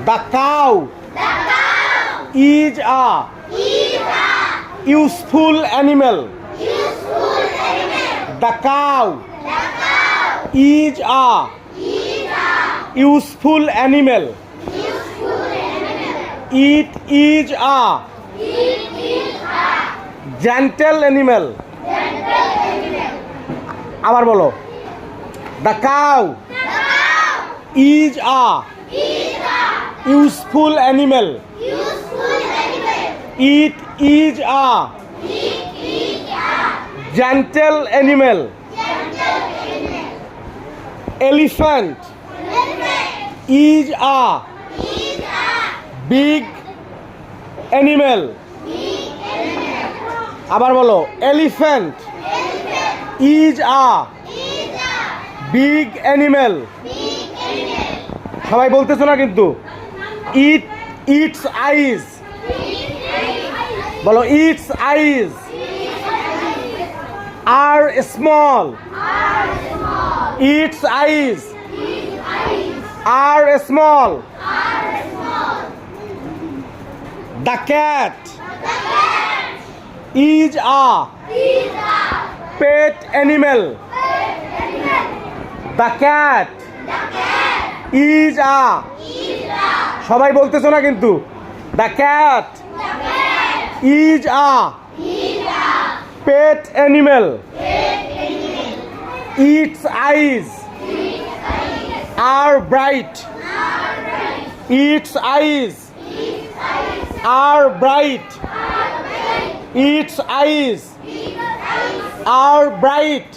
The cow is a useful animal. The cow is a useful animal. It is a gentle animal. আবার বলো, the cow is a useful animal. It is a gentle animal. Elephant is a big animal. আবার বলো, elephant is a big animal. সবাই বলতেছো না কিন্তু। its eyes, বলো, its eyes are small. Its eyes are small. The cat is a pet animal. The cat is a, সবাই বলতেছো না কিন্তু। The cat is a pet animal. Its eyes are bright. Its eyes are bright. Its eyes are bright.